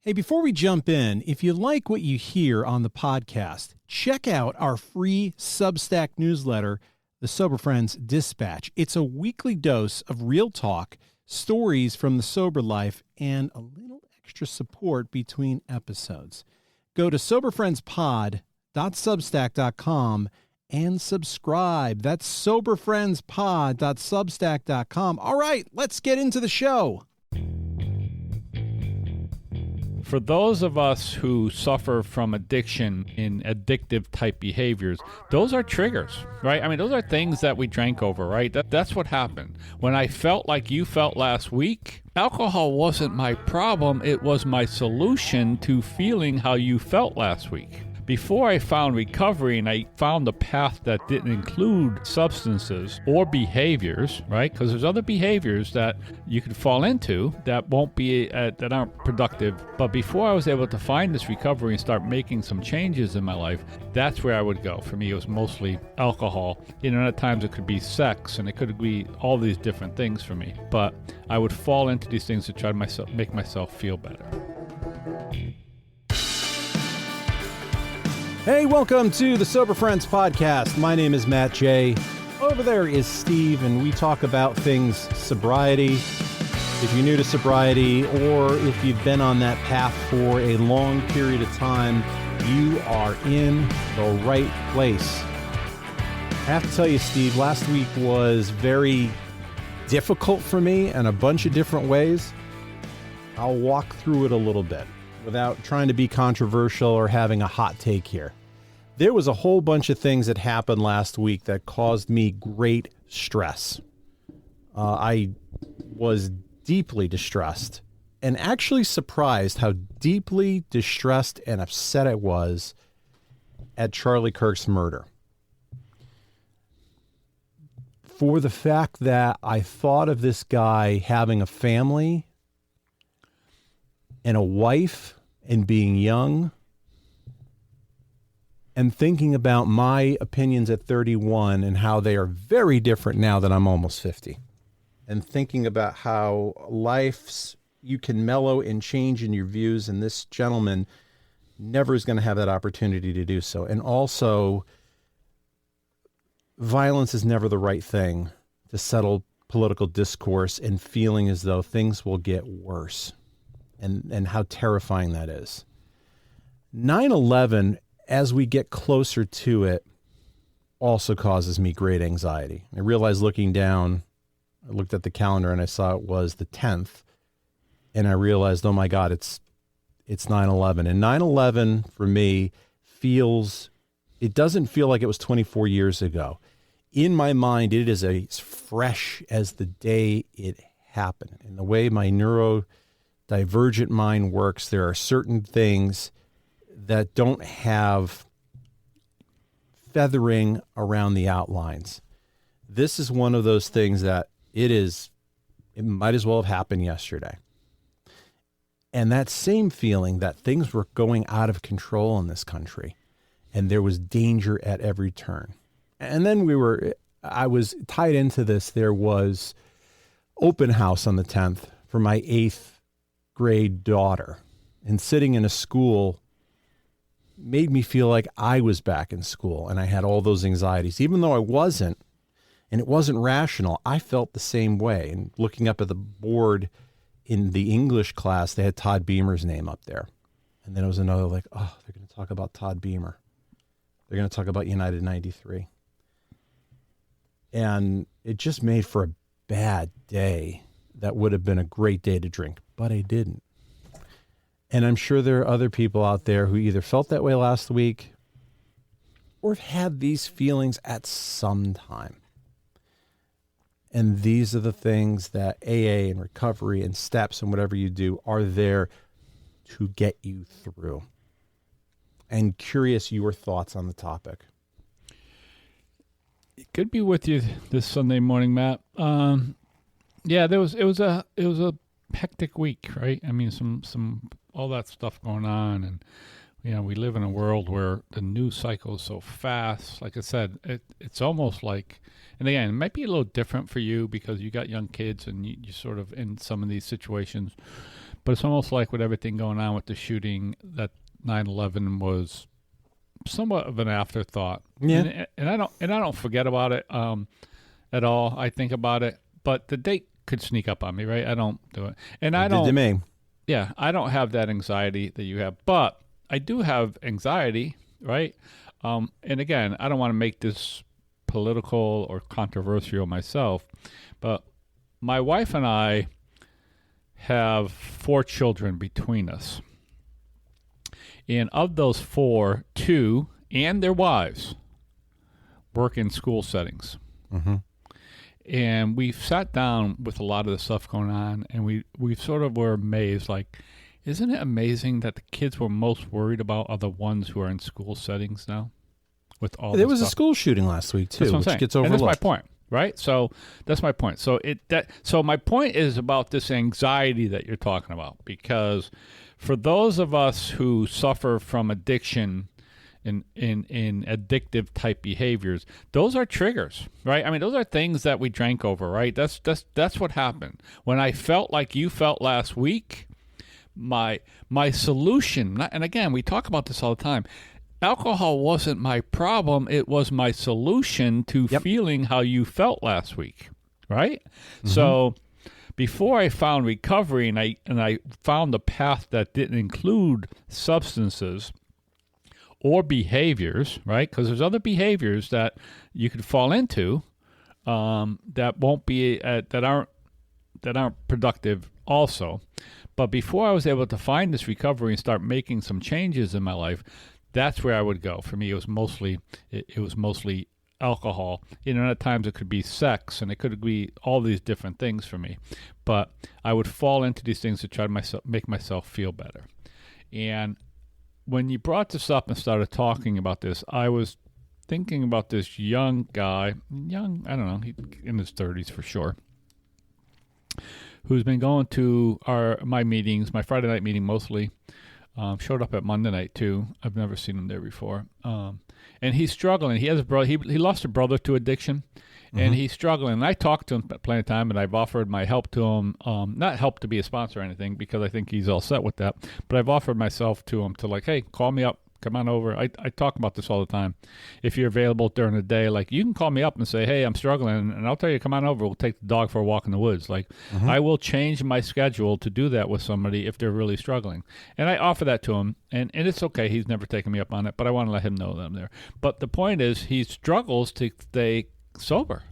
Hey, before we jump in, if you like what you hear on the podcast, check out our free Substack newsletter, The Sober Friends Dispatch. It's a weekly dose of real talk, stories from the sober life, and a little extra support between episodes. Go to soberfriendspod.substack.com and subscribe. That's soberfriendspod.substack.com. All right, let's get into the show. For those of us who suffer from addiction in addictive type behaviors, those are triggers, right? I mean, those are things that we drank over, right? That's what happened. When I felt like you felt last week, alcohol wasn't my problem. It was my solution to feeling how you felt last week. Before I found recovery and I found a path that didn't include substances or behaviors, right? Because there's other behaviors that you could fall into that won't be, that aren't productive. But before I was able to find this recovery and start making some changes in my life, that's where I would go. For me, it was mostly alcohol. And at times it could be sex and it could be all these different things for me. But I would fall into these things to try to make myself feel better. Hey, welcome to the Sober Friends Podcast. My name is Matt J. Over there is Steve, and we talk about things sobriety. If you're new to sobriety, or if you've been on that path for a long period of time, you are in the right place. I have to tell you, Steve, last week was very difficult for me in a bunch of different ways. I'll walk through it a little bit without trying to be controversial or having a hot take here. There was a whole bunch of things that happened last week that caused me great stress. I was deeply distressed and actually surprised how deeply distressed and upset I was at Charlie Kirk's murder. For the fact that I thought of this guy having a family and a wife and being young and thinking about my opinions at 31 and how they are very different now that I'm almost 50, and thinking about how you can mellow and change in your views, and this gentleman never is going to have that opportunity to do so. And also, violence is never the right thing to settle political discourse, and feeling as though things will get worse. And how terrifying that is. 9/11, as we get closer to it, also causes me great anxiety. I realized looking down, I looked at the calendar and I saw it was the 10th. And I realized, oh my God, it's 9/11. And 9/11 for me it doesn't feel like it was 24 years ago. In my mind, it is as fresh as the day it happened. And the way my neurodivergent mind works, there are certain things that don't have feathering around the outlines. This is one of those things that it might as well have happened yesterday. And that same feeling that things were going out of control in this country and there was danger at every turn. And then I was tied into this. There was open house on the 10th for my 8th grade daughter, and sitting in a school made me feel like I was back in school, and I had all those anxieties, even though I wasn't, and it wasn't rational. I felt the same way. And looking up at the board in the English class, they had Todd Beamer's name up there. And then it was another like, oh, they're going to talk about Todd Beamer. They're going to talk about United 93. And it just made for a bad day. That would have been a great day to drink, but I didn't. And I'm sure there are other people out there who either felt that way last week or have had these feelings at some time. And these are the things that AA and recovery and steps and whatever you do are there to get you through. And curious your thoughts on the topic. Good to be with you this Sunday morning, Matt. Yeah, it was a hectic week, right? I mean, some all that stuff going on, and we live in a world where the news cycle is so fast. Like I said, it's almost like, and again, it might be a little different for you because you got young kids and you sort of in some of these situations. But it's almost like with everything going on with the shooting, that 9/11 was somewhat of an afterthought. Yeah. And I don't forget about it at all. I think about it, but the date could sneak up on me, right? I don't do it. And I It did to don't me. Yeah, I don't have that anxiety that you have, but I do have anxiety, right? And again, I don't want to make this political or controversial myself, but my wife and I have 4 children between us. And of those 4, 2 and their wives work in school settings. Mm-hmm. And we've sat down with a lot of the stuff going on, and we sort of were amazed, like, isn't it amazing that the kids we're most worried about are the ones who are in school settings now? With all There this was stuff. a school shooting last week too, That's what I'm which saying. gets And overlooked. that's my point, right? So that's my point. So my point is about this anxiety that you're talking about, because for those of us who suffer from addiction in addictive type behaviors, those are triggers, right? I mean, those are things that we drank over, right? That's what happened. When I felt like you felt last week, my solution, and again, we talk about this all the time, alcohol wasn't my problem, it was my solution to feeling how you felt last week, right? Mm-hmm. So before I found recovery and I found the path that didn't include substances or behaviors, right? Because there's other behaviors that you could fall into that won't be that aren't productive also. But before I was able to find this recovery and start making some changes in my life, that's where I would go. For me, it was mostly alcohol. You know, at times it could be sex, and it could be all these different things for me. But I would fall into these things to try to make myself feel better. And when you brought this up and started talking about this, I was thinking about this young guy, I don't know, he's in his 30s for sure, who's been going to my meetings, my Friday night meeting mostly. Showed up at Monday night too. I've never seen him there before. And he's struggling. He has a brother. He lost a brother to addiction, and he's struggling. And I talked to him plenty of time, and I've offered my help to him. Not help to be a sponsor or anything, because I think he's all set with that. But I've offered myself to him to, like, hey, call me up. Come on over. I talk about this all the time. If you're available during the day, like, you can call me up and say, hey, I'm struggling, and I'll tell you, come on over. We'll take the dog for a walk in the woods. Like, I will change my schedule to do that with somebody if they're really struggling. And I offer that to him, and it's okay. He's never taken me up on it, but I want to let him know that I'm there. But the point is, he struggles to stay sober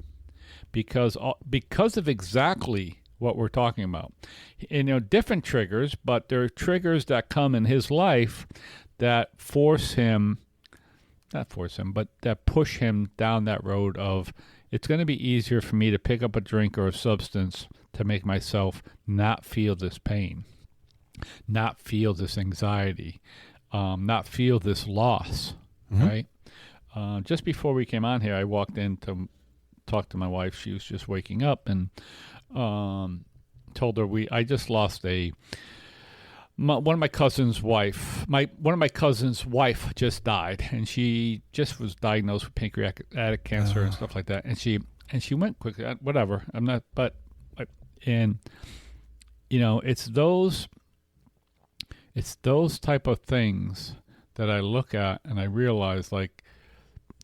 because of exactly what we're talking about. And, you know, different triggers, but there are triggers that come in his life that that push him down that road of, it's going to be easier for me to pick up a drink or a substance to make myself not feel this pain, not feel this anxiety, not feel this loss, right? Just before we came on here, I walked in to talk to my wife. She was just waking up, and told her I just lost one of my cousin's wife. One of my cousin's wife just died, and she just was diagnosed with pancreatic cancer and stuff like that. And she went quickly. Whatever. I'm not. But and you know, it's those type of things that I look at and I realize, like,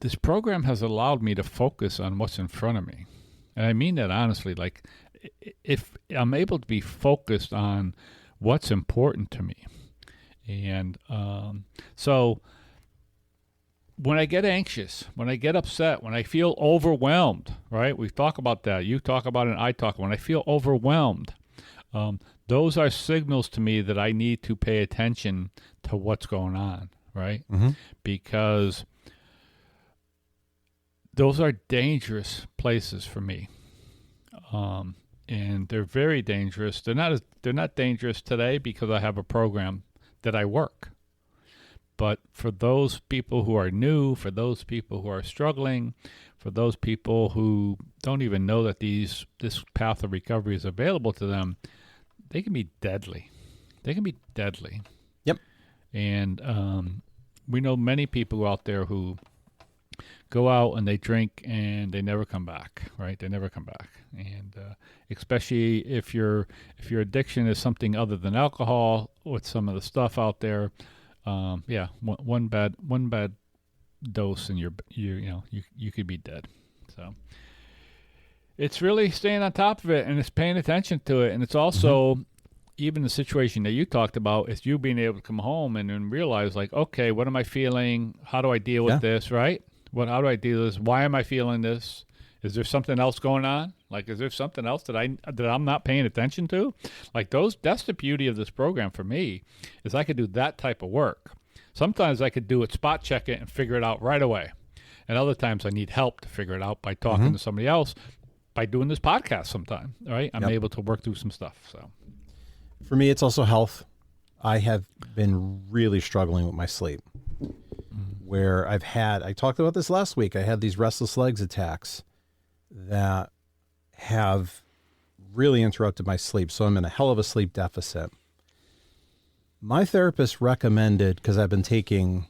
this program has allowed me to focus on what's in front of me, and I mean that honestly. Like, if I'm able to be focused on what's important to me. And so when I get anxious, when I get upset, when I feel overwhelmed, right? We talk about that. You talk about it, and I talk. When I feel overwhelmed, those are signals to me that I need to pay attention to what's going on, right? Because those are dangerous places for me. And they're very dangerous. They're not dangerous today because I have a program that I work. But for those people who are new, for those people who are struggling, for those people who don't even know that this path of recovery is available to them, they can be deadly. They can be deadly. Yep. And we know many people out there who go out and they drink and they never come back, right? They never come back. And especially if your addiction is something other than alcohol, with some of the stuff out there, one bad dose and you could be dead. So it's really staying on top of it, and it's paying attention to it, and it's also even the situation that you talked about is you being able to come home and then realize, like, okay, what am I feeling? How do I deal with this, right? How do I deal with this? Why am I feeling this? Is there something else going on? Like, is there something else that I'm not paying attention to? Like, that's the beauty of this program for me, is I could do that type of work. Sometimes I could do it, spot check it, and figure it out right away. And other times I need help to figure it out by talking to somebody else, by doing this podcast sometime, right? I'm able to work through some stuff. So for me, it's also health. I have been really struggling with my sleep, where I talked about this last week. I had these restless legs attacks that have really interrupted my sleep. So I'm in a hell of a sleep deficit. My therapist recommended, because I've been taking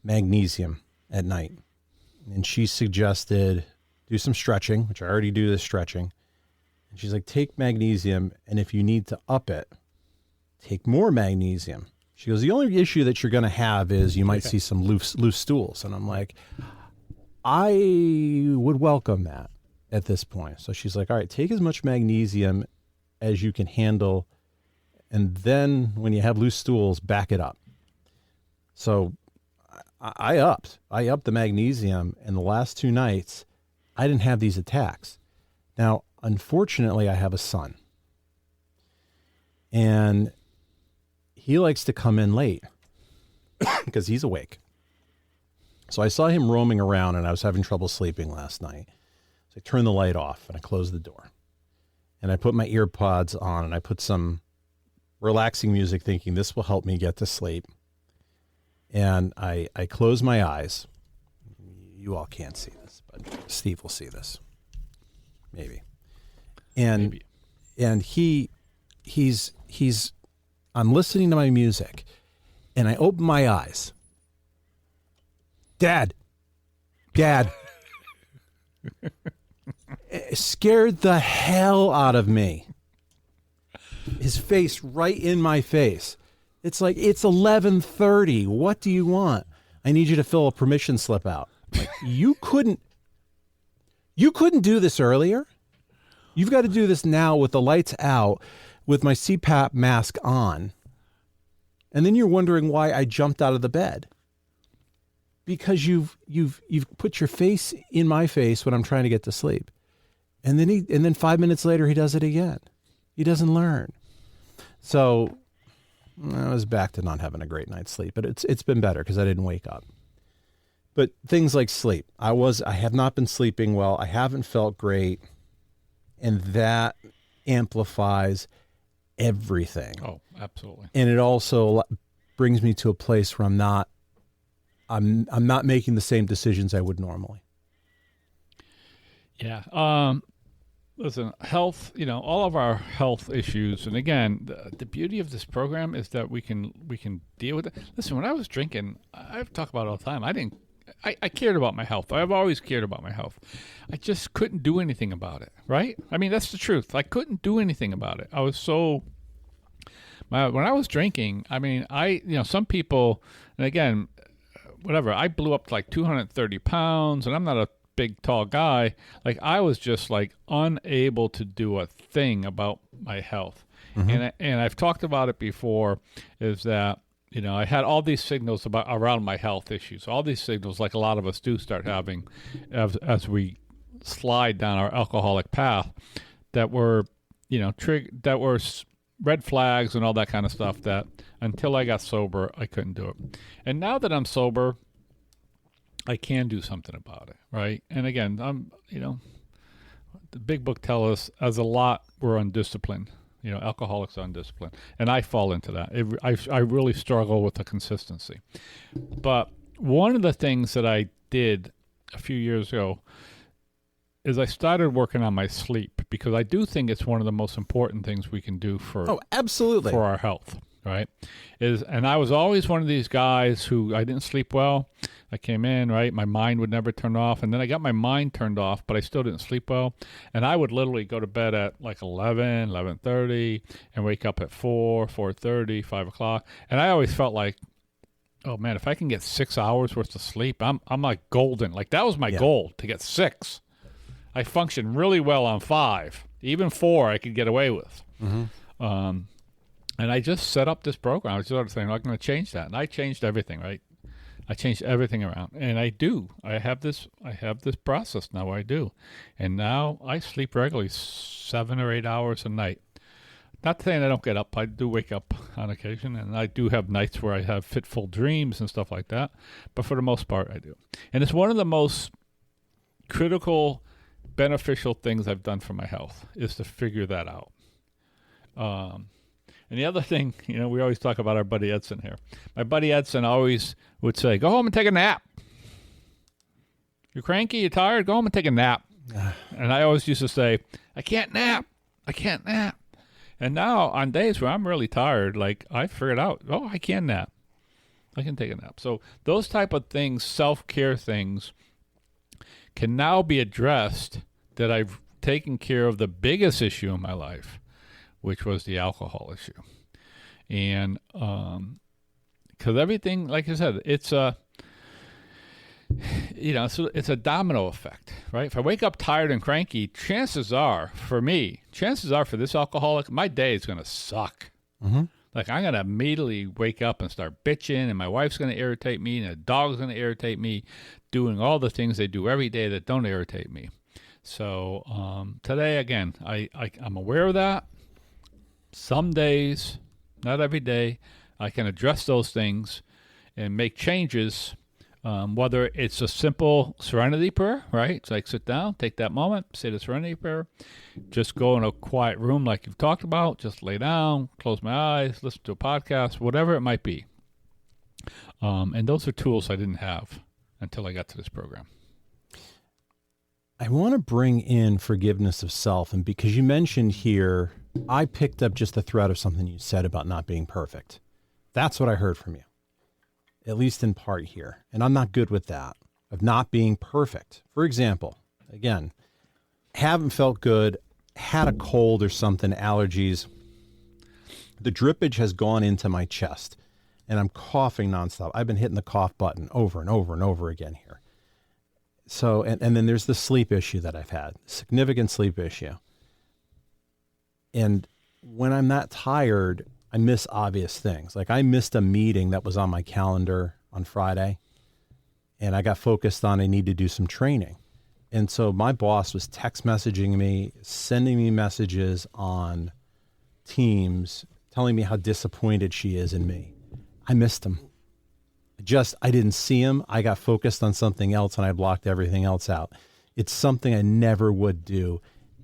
magnesium at night, and she suggested do some stretching, which I already do this stretching. And she's like, take magnesium, and if you need to up it, take more magnesium. She goes, the only issue that you're going to have is you might see some loose stools. And I'm like, I would welcome that at this point. So she's like, all right, take as much magnesium as you can handle, and then when you have loose stools, back it up. So I upped the magnesium, and the last 2 nights, I didn't have these attacks. Now, unfortunately, I have a son, and he likes to come in late because he's awake. So I saw him roaming around, and I was having trouble sleeping last night. So I turned the light off, and I closed the door. And I put my ear pods on, and I put some relaxing music, thinking this will help me get to sleep. And I close my eyes. You all can't see this, but Steve will see this. Maybe. And he's I'm listening to my music, and I open my eyes. Dad. It scared the hell out of me. His face right in my face. It's like, it's 11:30. What do you want? I need you to fill a permission slip out. Like, you couldn't do this earlier. You've got to do this now with the lights out, with my CPAP mask on. And then you're wondering why I jumped out of the bed. Because you've put your face in my face when I'm trying to get to sleep. And then 5 minutes later, he does it again. He doesn't learn. So I was back to not having a great night's sleep, but it's been better because I didn't wake up. But things like sleep, I have not been sleeping well. I haven't felt great, and that amplifies everything. Oh, absolutely. And it also brings me to a place where I'm not making the same decisions I would normally. Yeah. Listen, health, all of our health issues, and again, the beauty of this program is that we can deal with it. Listen, when I was drinking, I've talked about it all the time. I cared about my health. I've always cared about my health. I just couldn't do anything about it, right? I mean, that's the truth. I couldn't do anything about it. I was when I was drinking, I mean, some people, and again, whatever, I blew up to like 230 pounds, and I'm not a big, tall guy. Like, I was just like unable to do a thing about my health. Mm-hmm. And I've talked about it before, is that, I had all these signals around my health issues, all these signals like a lot of us do start having as we slide down our alcoholic path, that were, that were red flags and all that kind of stuff, that until I got sober, I couldn't do it. And now that I'm sober, I can do something about it, right? And again, the big book tells us, as a lot, we're undisciplined. Alcoholics are undisciplined. And I fall into that. I really struggle with the consistency. But one of the things that I did a few years ago is I started working on my sleep, because I do think it's one of the most important things we can do for absolutely, for our health, right? And I was always one of these guys who I didn't sleep well. I came in, right? My mind would never turn off. And then I got my mind turned off, but I still didn't sleep well. And I would literally go to bed at like 11, 11:30 and wake up at 4, 4:30, 5 o'clock. And I always felt like, oh man, if I can get 6 hours worth of sleep, I'm like golden. Like that was my goal, to get 6. I functioned really well on 5. Even 4 I could get away with. And I just set up this program. I was sort of saying, I'm going to change that. And I changed everything, right? I changed everything around. And I do. I have this process now where I do. And now I sleep regularly 7 or 8 hours a night. Not saying I don't get up. I do wake up on occasion. And I do have nights where I have fitful dreams and stuff like that. But for the most part, I do. And it's one of the most critical, beneficial things I've done for my health is to figure that out. And the other thing, we always talk about our buddy Edson here. My buddy Edson always would say, go home and take a nap. You're cranky, you're tired, go home and take a nap. And I always used to say, I can't nap. I can't nap. And now on days where I'm really tired, like I figured out, I can nap. I can take a nap. So those type of things, self-care things, can now be addressed that I've taken care of the biggest issue in my life, which was the alcohol issue. And because everything, like I said, it's a domino effect, right? If I wake up tired and cranky, chances are for this alcoholic, my day is going to suck. Like I'm going to immediately wake up and start bitching, and my wife's going to irritate me, and the dog's going to irritate me, doing all the things they do every day that don't irritate me. So today, again, I'm aware of that. Some days, not every day, I can address those things and make changes, whether it's a simple serenity prayer, right? It's like sit down, take that moment, say the serenity prayer, just go in a quiet room like you've talked about, just lay down, close my eyes, listen to a podcast, whatever it might be. And those are tools I didn't have until I got to this program. I want to bring in forgiveness of self. And because you mentioned here, I picked up just the thread of something you said about not being perfect. That's what I heard from you, at least in part here. And I'm not good with that, of not being perfect. For example, again, haven't felt good, had a cold or something, allergies. The drippage has gone into my chest and I'm coughing nonstop. I've been hitting the cough button over and over and over again here. So, and then there's the sleep issue that I've had, significant sleep issue. And when I'm that tired, I miss obvious things. Like I missed a meeting that was on my calendar on Friday, and I got focused on I need to do some training. And so my boss was text messaging me, sending me messages on Teams, telling me how disappointed she is in me. I missed him. I didn't see him. I got focused on something else and I blocked everything else out. It's something I never would do.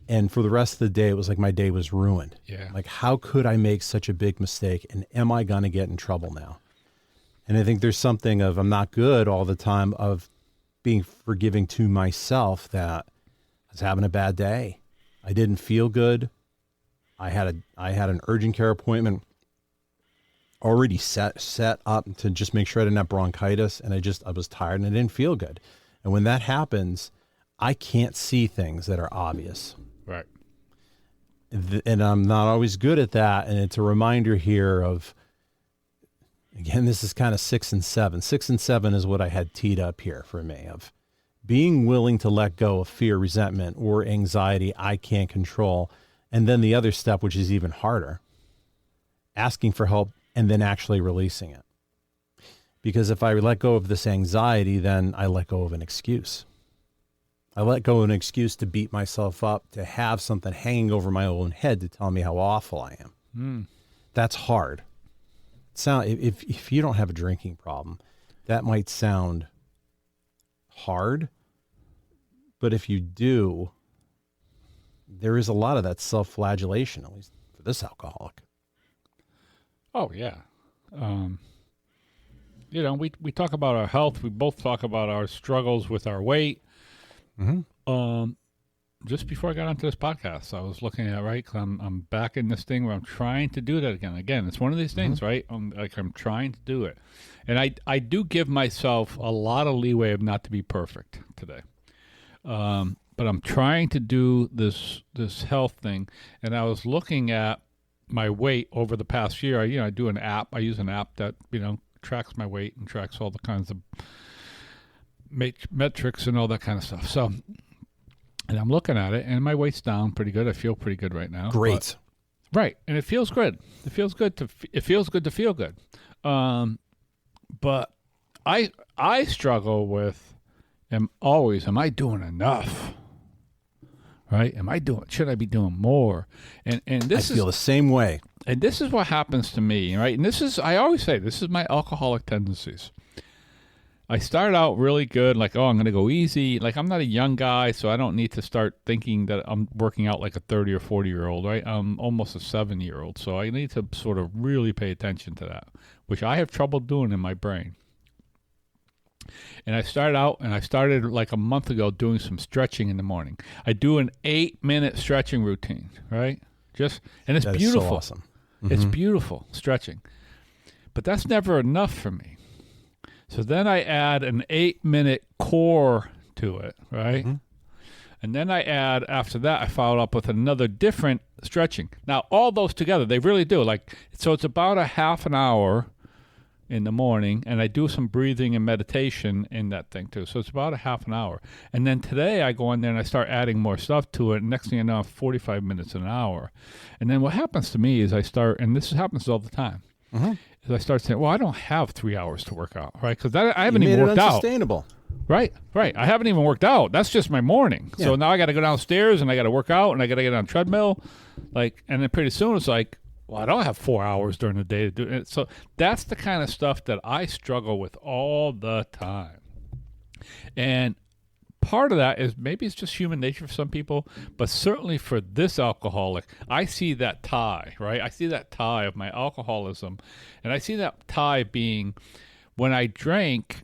And for the rest of the day, it was like my day was ruined. Yeah. Like, how could I make such a big mistake? And am I going to get in trouble now? And I think there's something of, I'm not good all the time, of being forgiving to myself that I was having a bad day. I didn't feel good. I had an urgent care appointment already set up to just make sure I didn't have bronchitis, and I was tired and I didn't feel good. And when that happens, I can't see things that are obvious. Right. And I'm not always good at that. And it's a reminder here of, again, this is kind of 6 and 7. 6 and 7 is what I had teed up here for me, of being willing to let go of fear, resentment, or anxiety I can't control. And then the other step, which is even harder, asking for help and then actually releasing it. Because if I let go of this anxiety, then I let go of an excuse. I let go of an excuse to beat myself up, to have something hanging over my own head to tell me how awful I am. That's hard. If you don't have a drinking problem, that might sound hard. But if you do, there is a lot of that self-flagellation, at least for this alcoholic. Oh, yeah. We talk about our health. We both talk about our struggles with our weight. just before I got onto this podcast, I was looking at, right, 'cause I'm back in this thing where I'm trying to do that again. Again, it's one of these things, right? I'm trying to do it. And I do give myself a lot of leeway of not to be perfect today. But I'm trying to do this health thing. And I was looking at my weight over the past year. I do an app. I use an app that, tracks my weight and tracks all the kinds of metrics and all that kind of stuff. So, and I'm looking at it, and my weight's down pretty good. I feel pretty good right now. Great. Right, and it feels good. It feels good to feel good. But I struggle with am I doing enough? Right? Should I be doing more? And this I feel the same way. And this is what happens to me, right? And I always say, this is my alcoholic tendencies. I start out really good, like, I'm going to go easy. Like, I'm not a young guy, so I don't need to start thinking that I'm working out like a 30 or 40-year-old, right? I'm almost a 7-year-old, so I need to sort of really pay attention to that, which I have trouble doing in my brain. And I started like a month ago doing some stretching in the morning. I do an 8-minute stretching routine, right? And it's beautiful. So awesome. Mm-hmm. It's beautiful stretching. But that's never enough for me. So then I add an 8-minute core to it, right? Mm-hmm. And then after that, I follow up with another different stretching. Now, all those together, they really do. So it's about a half an hour in the morning, and I do some breathing and meditation in that thing too. So it's about a half an hour. And then today I go in there and I start adding more stuff to it. And next thing you know, I'm 45 minutes an hour. And then what happens to me is and this happens all the time, is I start saying, well, I don't have 3 hours to work out, right? Because I haven't even worked out. Unsustainable. Right. I haven't even worked out. That's just my morning. Yeah. So now I got to go downstairs and I got to work out and I got to get on a treadmill. And then pretty soon it's like, well, I don't have 4 hours during the day to do it. So that's the kind of stuff that I struggle with all the time. And part of that is maybe it's just human nature for some people, but certainly for this alcoholic, I see that tie, right? I see that tie of my alcoholism. And I see that tie being when I drank,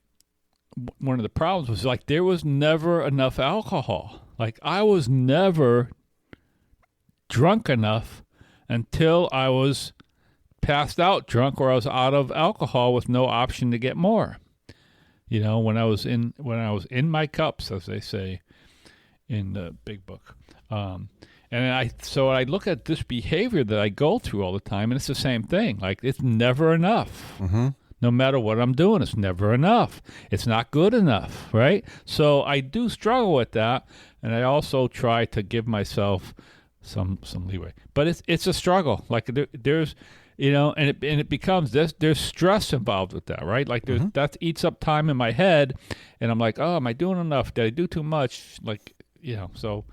one of the problems was like there was never enough alcohol. Like I was never drunk enough until I was passed out drunk or I was out of alcohol with no option to get more. When I was in my cups, as they say in the big book. And I look at this behavior that I go through all the time, and it's the same thing. Like it's never enough. Mm-hmm. No matter what I'm doing, it's never enough. It's not good enough, right? So I do struggle with that, and I also try to give myself some leeway, but it's a struggle. Like there's, and it becomes this. There's stress involved with that, right? Like that eats up time in my head, and I'm like, oh, am I doing enough? Did I do too much? Like, so.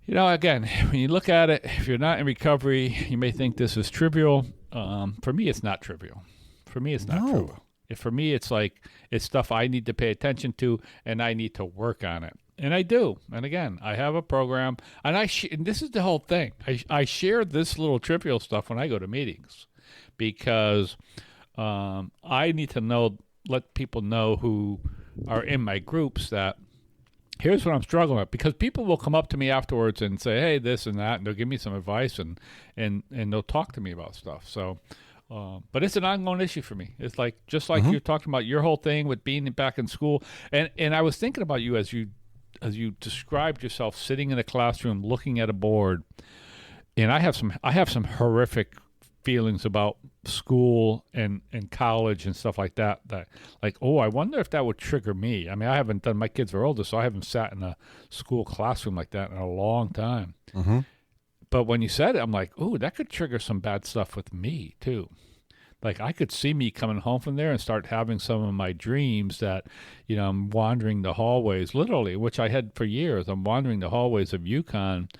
Again, when you look at it, if you're not in recovery, you may think this is trivial. For me, it's not trivial. For me, it's like it's stuff I need to pay attention to, and I need to work on it. And I do. And again, I have a program, and and this is the whole thing. I share this little trivial stuff when I go to meetings because I need to let people know who are in my groups that here's what I'm struggling with. Because people will come up to me afterwards and say, hey, this and that, and they'll give me some advice and they'll talk to me about stuff. So, but it's an ongoing issue for me. It's like just like you're talking about your whole thing with being back in school. And I was thinking about you as you described yourself sitting in a classroom looking at a board, and I have some horrific feelings about school and college and stuff like that like, oh, I wonder if that would trigger me. I mean, I haven't done, my kids are older, so I haven't sat in a school classroom like that in a long time. Mm-hmm. But when you said it, I'm like, oh, that could trigger some bad stuff with me too. Like I could see me coming home from there and start having some of my dreams that, I'm wandering the hallways, literally, which I had for years. I'm wandering the hallways of UConn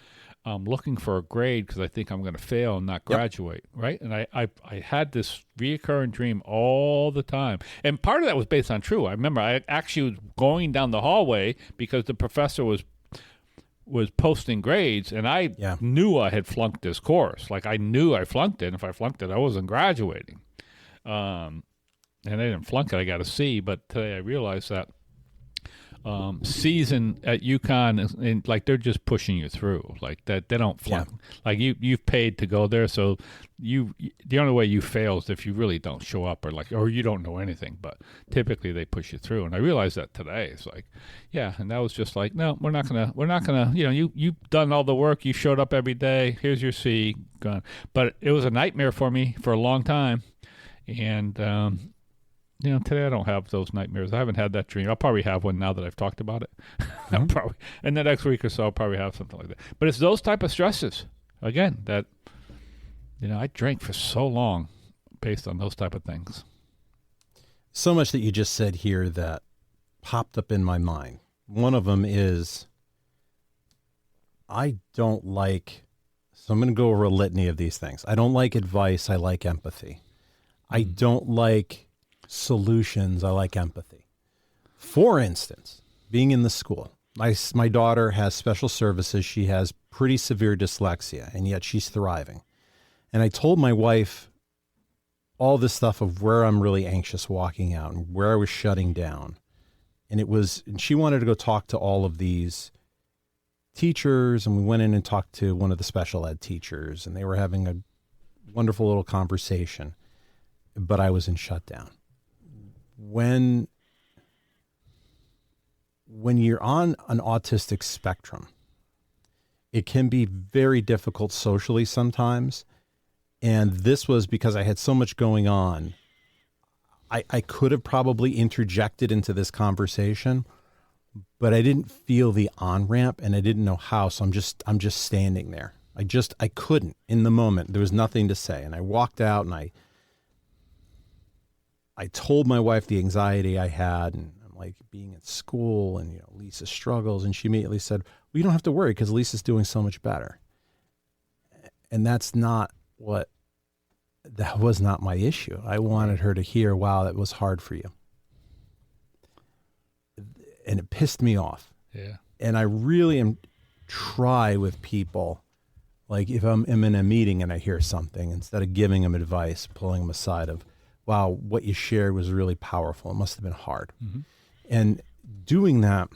looking for a grade because I think I'm going to fail and not graduate, right? And I had this reoccurring dream all the time. And part of that was based on true. I remember I actually was going down the hallway because the professor was posting grades, and I knew I had flunked this course. Like I knew I flunked it, and if I flunked it, I wasn't graduating. And I didn't flunk it, I got a C, but today I realized that season at UConn, and like they're just pushing you through, like that. They don't flunk. Like you've paid to go there, so the only way you fail is if you really don't show up, or you don't know anything. But typically they push you through, and I realized that today. It's like, yeah, and that was just like, no, we're not gonna. You've done all the work. You showed up every day. Here's your C. Gone. But it was a nightmare for me for a long time, and. Today I don't have those nightmares. I haven't had that dream. I'll probably have one now that I've talked about it. Mm-hmm. And the next week or so I'll probably have something like that. But it's those type of stresses, again, that, I drank for so long based on those type of things. So much that you just said here that popped up in my mind. One of them is I don't like, so I'm going to go over a litany of these things. I don't like advice. I like empathy. I don't like solutions. I like empathy. For instance, being in the school, my daughter has special services. She has pretty severe dyslexia, and yet she's thriving. And I told my wife all this stuff of where I'm really anxious walking out and where I was shutting down. And she wanted to go talk to all of these teachers, and we went in and talked to one of the special ed teachers, and they were having a wonderful little conversation, but I was in shutdown. When you're on an autistic spectrum, it can be very difficult socially sometimes. And this was because I had so much going on. I could have probably interjected into this conversation, but I didn't feel the on-ramp and I didn't know how. So I'm just standing there. I couldn't in the moment. There was nothing to say. And I walked out and I told my wife the anxiety I had, and I'm like being at school, and Lisa struggles, and she immediately said, "Well, you don't have to worry because Lisa's doing so much better." And that was not my issue. I wanted her to hear, "Wow, that was hard for you," and it pissed me off. Yeah. And I really try with people, like if I'm in a meeting and I hear something, instead of giving them advice, pulling them aside of, "Wow, what you shared was really powerful. It must have been hard." Mm-hmm. And doing that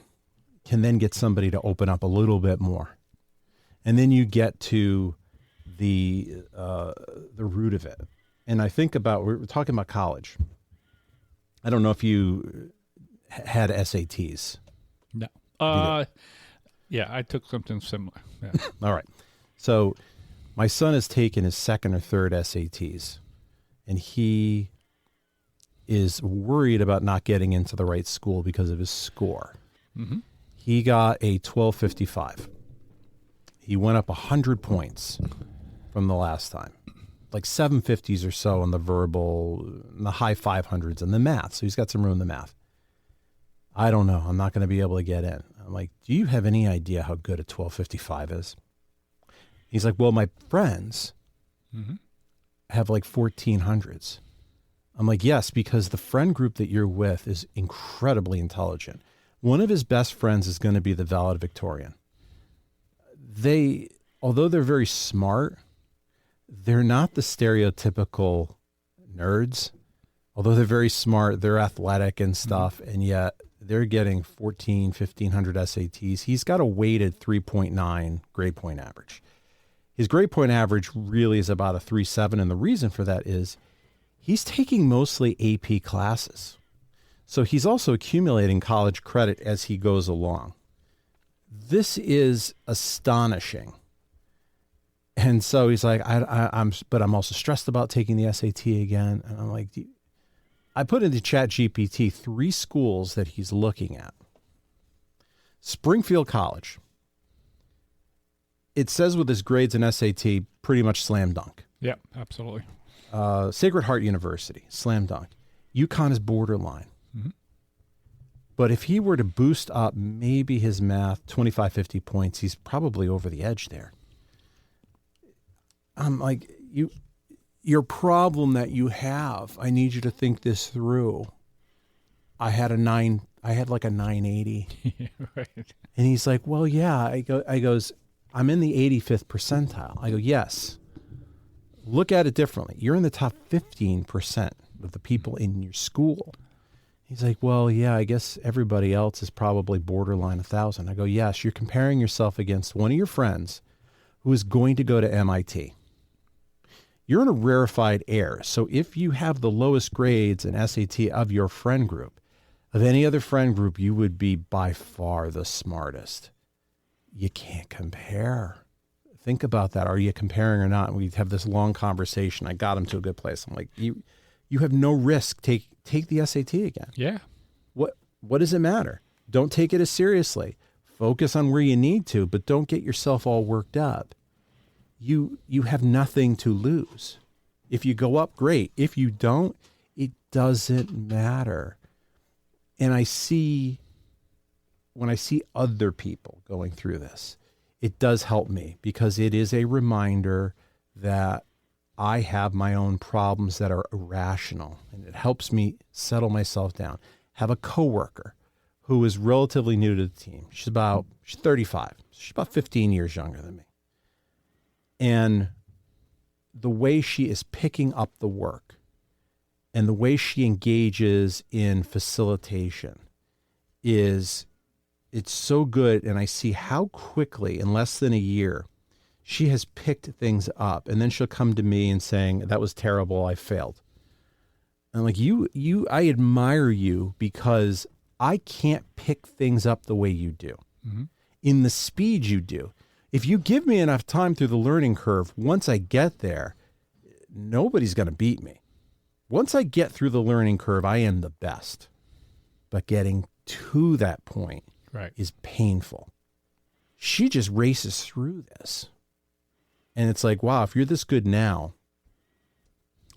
can then get somebody to open up a little bit more. And then you get to the root of it. And I think we're talking about college. I don't know if you had SATs. No. Yeah, I took something similar. Yeah. All right. So my son has taken his second or third SATs, and he is worried about not getting into the right school because of his score. Mm-hmm. He got a 1255. He went up 100 points from the last time, like 750s or so on the verbal, in the high 500s in the math. So he's got some room in the math. I don't know. I'm not going to be able to get in. I'm like, "Do you have any idea how good a 1255 is?" He's like, "Well, my friends have like 1400s. I'm like, "Yes, because the friend group that you're with is incredibly intelligent." One of his best friends is going to be the valedictorian. Although they're very smart, they're not the stereotypical nerds. Although they're very smart, they're athletic and stuff, and yet they're getting 1,500 SATs. He's got a weighted 3.9 grade point average. His grade point average really is about a 3.7, and the reason for that is he's taking mostly AP classes. So he's also accumulating college credit as he goes along. This is astonishing. And so he's like, but I'm also stressed about taking the SAT again. And I'm like, I put into ChatGPT 3 schools that he's looking at. Springfield College. It says with his grades in SAT, pretty much slam dunk. Yeah, absolutely. Sacred Heart University, slam dunk. UConn is borderline. Mm-hmm. But if he were to boost up maybe his math 25, 50 points, he's probably over the edge there. I'm like, your problem that you have, I need you to think this through. I had like a 980. Right. And he's like, "Well, yeah." I goes, "I'm in the 85th percentile." I go, "Yes. Look at it differently. You're in the top 15% of the people in your school." He's like, well, yeah, I guess everybody else is probably borderline 1,000. I go, yes, you're comparing yourself against one of your friends who is going to go to MIT. You're in a rarefied air. So if you have the lowest grades in SAT of your friend group, of any other friend group, you would be by far the smartest. You can't compare. Think about that. Are you comparing or not? And we have this long conversation. I got him to a good place. I'm like, you have no risk. Take the SAT again. Yeah. What does it matter? Don't take it as seriously. Focus on where you need to, but don't get yourself all worked up. You have nothing to lose. If you go up, great. If you don't, it doesn't matter. And when I see other people going through this, it does help me because it is a reminder that I have my own problems that are irrational, and it helps me settle myself down. Have a coworker who is relatively new to the team. She's 35. She's about 15 years younger than me. And the way she is picking up the work and the way she engages in facilitation it's so good. And I see how quickly, in less than a year, she has picked things up. And then she'll come to me and saying, that was terrible. I failed. And I'm like, I admire you because I can't pick things up the way you do, in the speed you do. If you give me enough time through the learning curve, once I get there, nobody's going to beat me. Once I get through the learning curve, I am the best. But getting to that point is painful. She just races through this. And it's like, wow, if you're this good now,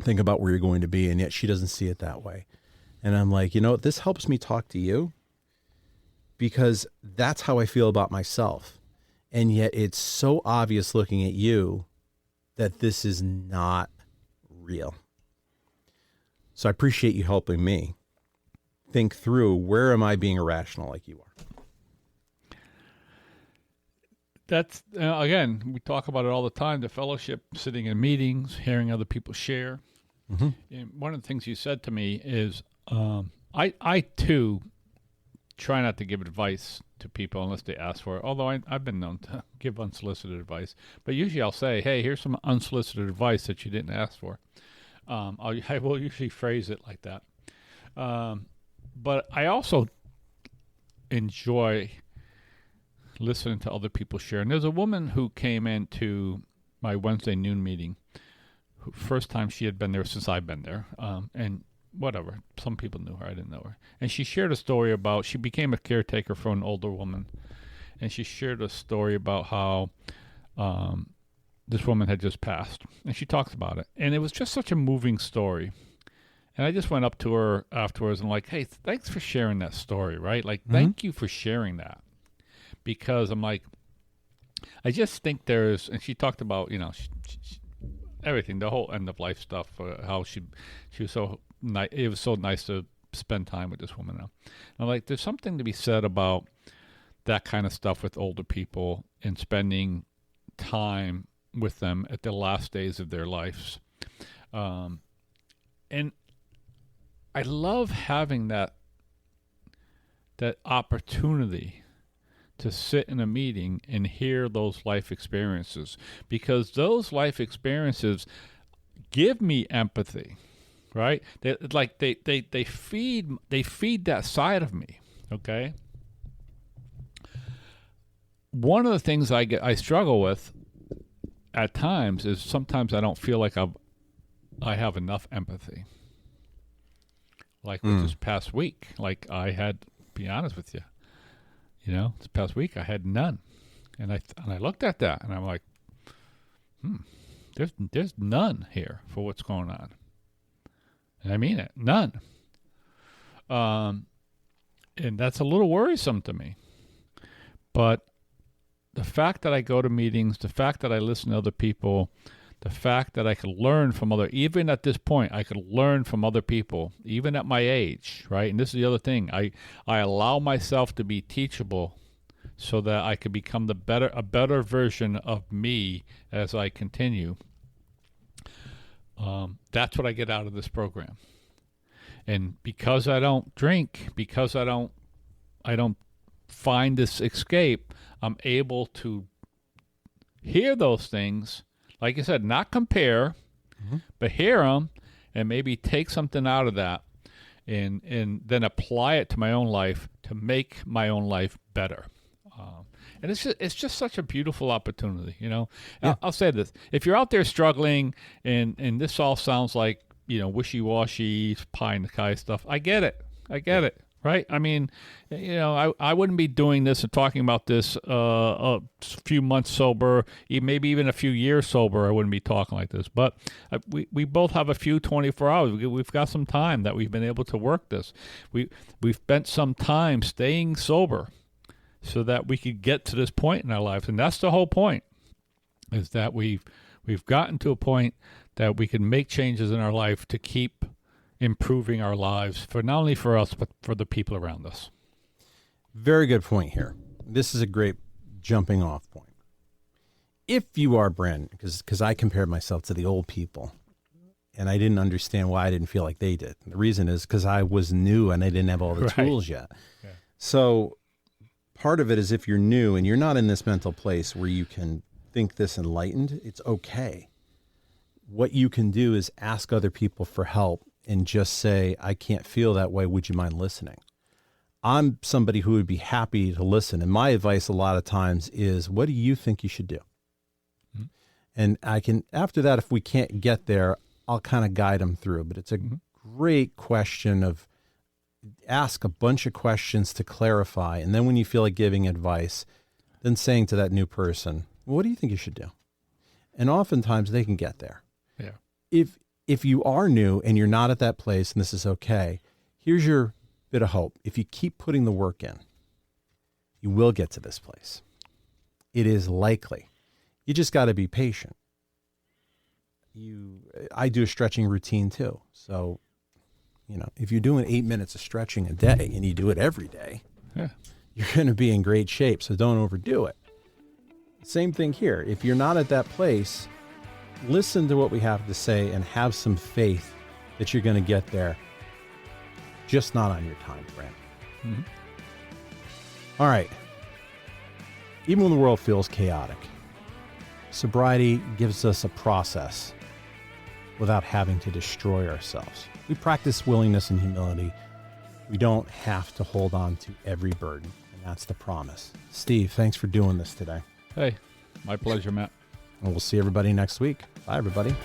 think about where you're going to be. And yet she doesn't see it that way. And I'm like, this helps me talk to you because that's how I feel about myself. And yet it's so obvious looking at you that this is not real. So I appreciate you helping me think through, where am I being irrational like you are? That's, again, we talk about it all the time, the fellowship, sitting in meetings, hearing other people share. Mm-hmm. And one of the things you said to me is, I too try not to give advice to people unless they ask for it, although I've been known to give unsolicited advice. But usually I'll say, hey, here's some unsolicited advice that you didn't ask for. I will usually phrase it like that. But I also enjoy listening to other people share. And there's a woman who came into my Wednesday noon meeting, first time she had been there since I've been there, and whatever, some people knew her, I didn't know her. And she shared a story about, she became a caretaker for an older woman, and she shared a story about how this woman had just passed, and she talks about it. And it was just such a moving story. And I just went up to her afterwards and like, hey, thanks for sharing that story, right? Like, thank you for sharing that. Because I'm like, I just think there's, and she talked about, she, everything, the whole end of life stuff, how she was so nice. It was so nice to spend time with this woman now. And I'm like, there's something to be said about that kind of stuff with older people and spending time with them at the last days of their lives. And I love having that opportunity to sit in a meeting and hear those life experiences, because those life experiences give me empathy, right? They feed that side of me. Okay. One of the things I struggle with at times is sometimes I don't feel like I have enough empathy. Like with this past week, like I had, be honest with you, this past week I had none, and I looked at that and I'm like, there's none here for what's going on, and I mean it, none. And that's a little worrisome to me. But the fact that I go to meetings, the fact that I listen to other people, the fact that I could learn from even at this point, I could learn from other people, even at my age, right? And this is the other thing. I allow myself to be teachable so that I could become a better version of me as I continue. That's what I get out of this program. And because I don't drink, because I don't find this escape, I'm able to hear those things, like I said, not compare, but hear them and maybe take something out of that and then apply it to my own life to make my own life better. And it's just such a beautiful opportunity, you know. Yeah. I'll say this: if you're out there struggling, and this all sounds like, you know, wishy-washy, pie in the sky stuff, I get it, right? I mean, you know, I wouldn't be doing this and talking about this a few months sober, maybe even a few years sober. I wouldn't be talking like this. But we both have a few 24 hours. We've got some time that we've been able to work this. We've spent some time staying sober, so that we could get to this point in our lives. And that's the whole point, is that we've gotten to a point that we can make changes in our life to keep improving our lives, for not only for us, but for the people around us. Very good point here. This is a great jumping off point. If you are brand, because I compared myself to the old people, and I didn't understand why I didn't feel like they did. The reason is because I was new and I didn't have all the tools yet. Yeah. So part of it is, if you're new and you're not in this mental place where you can think this enlightened, it's okay. What you can do is ask other people for help and just say, I can't feel that way. Would you mind listening? I'm somebody who would be happy to listen. And my advice a lot of times is, what do you think you should do? Mm-hmm. And I can, after that, if we can't get there, I'll kind of guide them through. But it's a great question of, ask a bunch of questions to clarify. And then when you feel like giving advice, then saying to that new person, well, what do you think you should do? And oftentimes they can get there. Yeah. If you are new and you're not at that place, and this is okay, here's your bit of hope. If you keep putting the work in, you will get to this place. It is likely. You just got to be patient. I do a stretching routine too. So, you know, if you're doing 8 minutes of stretching a day and you do it every day, you're going to be in great shape. So don't overdo it. Same thing here. If you're not at that place, listen to what we have to say and have some faith that you're going to get there. Just not on your time frame. Mm-hmm. All right. Even when the world feels chaotic, sobriety gives us a process without having to destroy ourselves. We practice willingness and humility. We don't have to hold on to every burden, and that's the promise. Steve, thanks for doing this today. Hey, my pleasure, Matt. And we'll see everybody next week. Bye, everybody.